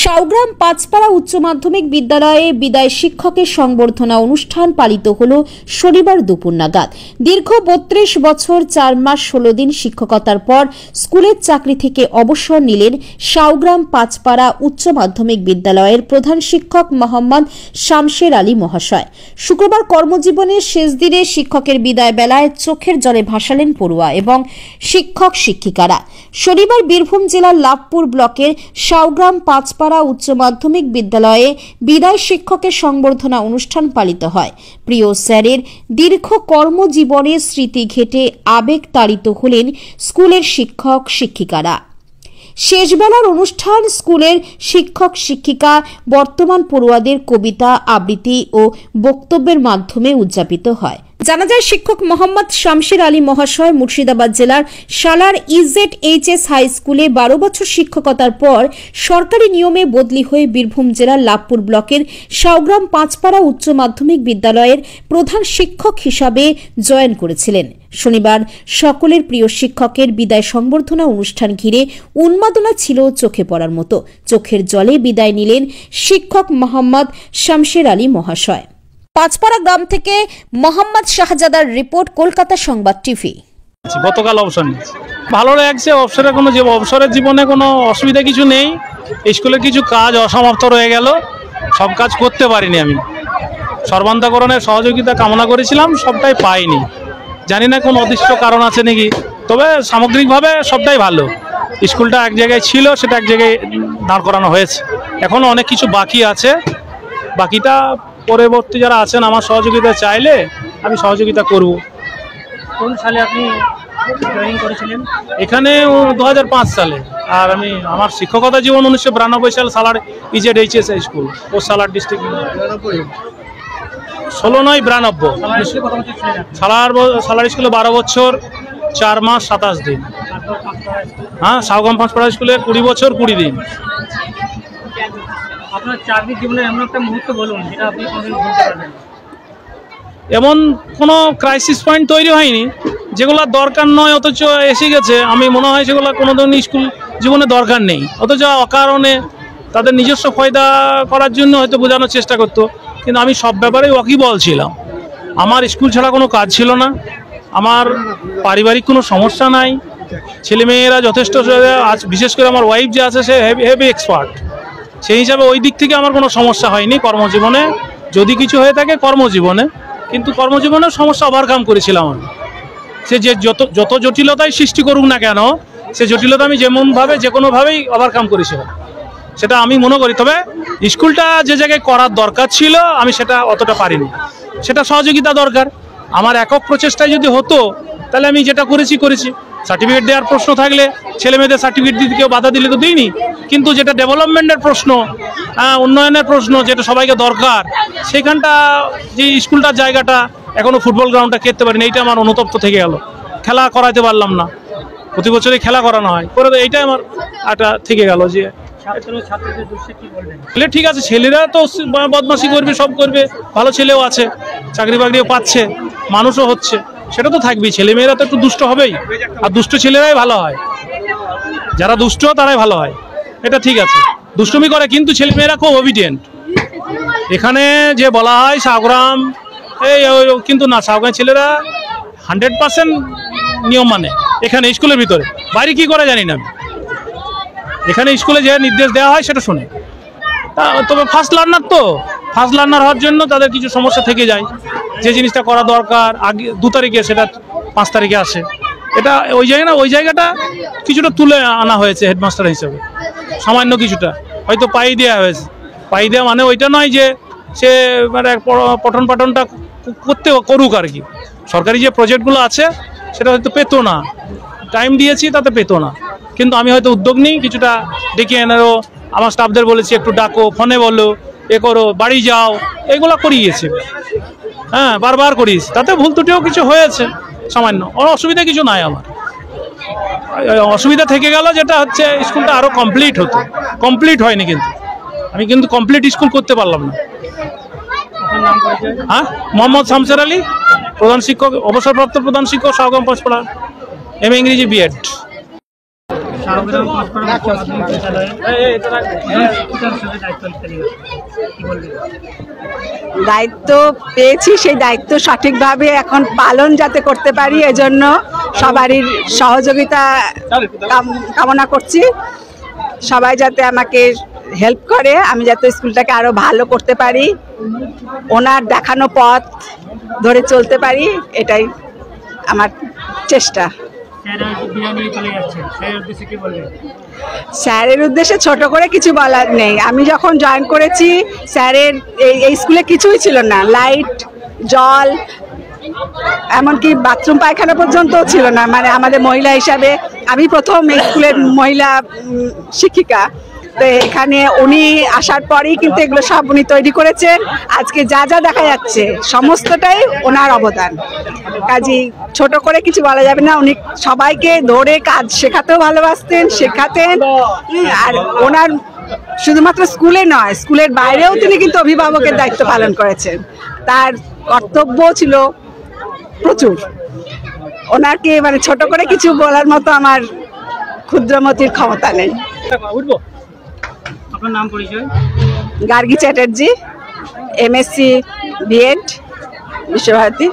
শাওগ্রাম পাঁচপাড়া উচ্চ মাধ্যমিক বিদ্যালয়ে বিদায় শিক্ষকের সংবর্ধনা অনুষ্ঠান পালিত হল শনিবার দুপুর নাগাদ। দীর্ঘ ৩২ বছর ৪ মাস ১৬ দিন শিক্ষকতার পর স্কুলের চাকরি থেকে অবসর নিলেন শাওগ্রাম পাঁচপাড়া উচ্চ মাধ্যমিক বিদ্যালয়ের প্রধান শিক্ষক মোহাম্মদ শামশের আলী মহাশয়। শুক্রবার কর্মজীবনের শেষ দিনে শিক্ষকের বিদায় বেলায় চোখের জলে ভাসালেন পড়ুয়া এবং শিক্ষক শিক্ষিকারা। শনিবার বীরভূম জেলার লাভপুর ব্লকের শাওগ্রাম পাঁচপাড়া উচ্চ মাধ্যমিক বিদ্যালয়ে বিদায় শিক্ষকের সংবর্ধনা অনুষ্ঠান পালিত হয়। প্রিয় স্যারের দীর্ঘ কর্মজীবনের স্মৃতি ঘেঁটে আবেগ তাড়িত হলেন স্কুলের শিক্ষক শিক্ষিকারা। শেষবেলার অনুষ্ঠান স্কুলের শিক্ষক শিক্ষিকা বর্তমান পড়ুয়াদের কবিতা আবৃত্তি ও বক্তব্যের মাধ্যমে উদযাপিত হয়। জানা যায়, শিক্ষক মোহাম্মদ শামশের আলী মহাশয় মুর্শিদাবাদ জেলার সালার ইজেডএইচএস হাই স্কুলে ১২ বছর শিক্ষকতার পর সরকারি নিয়মে বদলি হয়ে বীরভূম জেলার লাভপুর ব্লকের শাওগ্রাম পাঁচপাড়া উচ্চ মাধ্যমিক বিদ্যালয়ের প্রধান শিক্ষক হিসাবে জয়েন করেছিলেন। শনিবার সকলের প্রিয় শিক্ষকের বিদায় সংবর্ধনা অনুষ্ঠান ঘিরে উন্মাদনা ছিল চোখে পড়ার মতো। চোখের জলে বিদায় নিলেন শিক্ষক মোহাম্মদ শামশের আলী মহাশয়। পাঁচপাড়া গ্রাম থেকে মোহাম্মদ শাহজাদার রিপোর্ট, কলকাতা সংবাদ টিভি। গতকাল অবসর নিয়েছি, ভালো লাগছে। অবসরের জীবনে কোনো অসুবিধা কিছু নেই। স্কুলে কিছু কাজ অসমাপ্ত রয়ে গেল, সব কাজ করতে পারিনি। আমি সর্বান্তকরণের সহযোগিতা কামনা করেছিলাম, সবটাই পাইনি। জানি না কোন অদৃষ্ট কারণ আছে নাকি, তবে সামগ্রিকভাবে সবটাই ভালো। স্কুলটা এক জায়গায় ছিল, সেটা এক জায়গায় দাঁড় করানো হয়েছে। এখনও অনেক কিছু বাকি আছে। বাকিটা পরবর্তী যারা আছেন আমার সহযোগিতা চাইলে আমি সহযোগিতা করব। কোন সালে আপনি জয়েন করেছিলেন? এখানে 2005 সালে। আর আমার শিক্ষকতা জীবন 1992 সাল সালার ইজেডএইচএস স্কুল, ও সালার ডিস্ট্রিক্ট। 16 নয় 92। সালার স্কুলে 12 বছর 4 মাস 27 দিন। হ্যাঁ, শাওগ্রাম পাঁচপাড়া স্কুলে 20 বছর 20 দিন। আপনার চাকরি জীবনের এমন একটা মুহূর্ত বলুন যেটা আপনি কোনোদিন ভুলতে পারবেন। এমন কোনো ক্রাইসিস পয়েন্ট তৈরি হয়নি যেগুলো দরকার নয় অথচ এসে গেছে। আমি মনে হয় সেগুলো কোনোদিন স্কুল জীবনে দরকার নেই, অথচ অকারণে তাদের নিজস্ব ফায়দা করার জন্য হয়তো বোঝানোর চেষ্টা করতো। কিন্তু আমি সব ব্যাপারেই ওয়াকিবল ছিলাম। আমার স্কুল ছাড়া কোনো কাজ ছিল না, আমার পারিবারিক কোনো সমস্যা নাই, ছেলেমেয়েরা যথেষ্ট। আজ বিশেষ করে আমার ওয়াইফ যে আছে সে হেভি এক্সপার্ট। সেই হিসাবে ওই দিক থেকে আমার কোনো সমস্যা হয়নি কর্মজীবনে। যদি কিছু হয়ে থাকে কর্মজীবনে, কিন্তু কর্মজীবনে সমস্যা ওভারকাম করেছিলাম আমি। সে যে যত জটিলতাই সৃষ্টি করুক না কেন, সে জটিলতা আমি যেমনভাবে যে কোনোভাবেই ওভারকাম করেছিলাম, সেটা আমি মনে করি। তবে স্কুলটা যে জায়গায় করার দরকার ছিল আমি সেটা অতটা পারিনি। সেটা সহযোগিতা দরকার। আমার একক প্রচেষ্টায় যদি হতো তাহলে আমি যেটা করেছি। সার্টিফিকেট দেওয়ার প্রশ্ন থাকলে ছেলে মেয়েদের সার্টিফিকেট দিতে কেউ বাধা দিলে তো দিইনি, কিন্তু যেটা ডেভেলপমেন্টের প্রশ্ন, উন্নয়নের প্রশ্ন, যেটা সবাইকে দরকার, সেখানটা যে স্কুলটার জায়গাটা এখনো ফুটবল গ্রাউন্ডটা খেলতে পারিনি, এইটা আমার অনুতপ্ত থেকে গেল। খেলা করাতে পারলাম না, প্রতি বছরই খেলা করানো হয় করে, তো এইটাই আমার একটা থেকে গেল। যে ঠিক আছে, ছেলেরা তো বদমাশি করবে, সব করবে, ভালো ছেলেও আছে, চাকরি বাকরিও পাচ্ছে, মানুষও হচ্ছে, সেটা তো থাকবেই। ছেলেমেয়েরা তো একটু দুষ্ট হবেই, আর দুষ্ট ছেলেরাই ভালো হয়। যারা দুষ্ট তারাই ভালো হয়, এটা ঠিক আছে। দুষ্টুমি করে কিন্তু ছেলেমেয়েরা খুব ওবিডিয়েন্ট। এখানে যে বলা হয় শাওগ্রাম কিন্তু না, শাওগ্রাম ছেলেরা 100% নিয়ম মানে। এখানে স্কুলের ভিতরে, বাইরে কি করে জানি না আমি। এখানে স্কুলে যে নির্দেশ দেওয়া হয় সেটা শুনে। তবে ফার্স্ট লার্নার হওয়ার জন্য তাদের কিছু সমস্যা থেকে যায়। যে জিনিসটা করা দরকার আগে 2 তারিখে, সেটা 5 তারিখে আসে। এটা ওই জায়গাটা কিছুটা তুলে আনা হয়েছে হেডমাস্টার হিসেবে, সামান্য কিছুটা হয়তো পাই দেওয়া হয়েছে। পাই দেওয়া মানে ওইটা নয় যে সে মানে পঠন পাঠনটা করুক আর কি। সরকারি যে প্রজেক্টগুলো আছে সেটা হয়তো পেতো না, টাইম দিয়েছি তাতে পেতো না, কিন্তু আমি হয়তো উদ্যোগ নিই কিছুটা ডেকে এনারও। আমার স্টাফদের বলেছি একটু ডাকো, ফোনে বলো, এ করো, বাড়ি যাও, এগুলো করিয়েছে। হ্যাঁ, বারবার করিয়েছি, তাতে ভুল ত্রুটিও কিছু হয়েছে সামান্য। অসুবিধা কিছু নাই আমার। অসুবিধা থেকে গেল যেটা হচ্ছে স্কুলটা আরও কমপ্লিট হয়নি, কিন্তু কমপ্লিট স্কুল করতে পারলাম না। হ্যাঁ, মোহাম্মদ শামশের আলী, প্রধান শিক্ষক, অবসরপ্রাপ্ত প্রধান শিক্ষক, শাওগ্রাম পাঁচপাড়া, এম.এ. ইংরেজি B.Ed। শাহগ্রাম পুষ্করম উচ্চ মাধ্যমিক বিদ্যালয়ে শিক্ষিকা হিসেবে দায়িত্ব নিতে কি বলবেন? দায়িত্ব পেয়েছি, সেই দায়িত্ব সঠিকভাবে এখন পালন যাতে করতে পারি এজন্য সবারই সহযোগিতা কামনা করছি। সবাই যাতে আমাকে হেল্প করে, আমি যাতে স্কুলটাকে আরো ভালো করতে পারি, ওনার দেখানো পথ ধরে চলতে পারি, এটাই আমার চেষ্টা। স্যারের উদ্দেশ্যে ছোট করে কিছু বলার নেই। আমি যখন জয়েন করেছি স্যারের এই স্কুলে কিছুই ছিল না, লাইট, জল, এমনকি বাথরুম পায়খানা পর্যন্ত ছিল না। মানে আমাদের মহিলা হিসাবে আমি প্রথম এই স্কুলের মহিলা শিক্ষিকা, তো এখানে উনি আসার পরেই কিন্তু এগুলো সব উনি তৈরি করেছেন। আজকে যা যা দেখা যাচ্ছে সমস্তটাই ওনার অবদান, কাজী ছোট করে কিছু বলা যাবে না। উনি সবাইকে ধরে কাজ শেখাতেও ভালোবাসতেন, শেখাতেন। আর ওনার শুধুমাত্র স্কুলে নয়, স্কুলের বাইরেও তিনি কিন্তু অভিভাবকের দায়িত্ব পালন করেছেন। তার কর্তব্য ছিল প্রচুর। ওনাকে মানে ছোট করে কিছু বলার মতো আমার ক্ষুদ্রমতির ক্ষমতা নেই। আপনার নাম পরিচয়? Gargi Chatterjee, MSc B.Ed, Visva Bharati.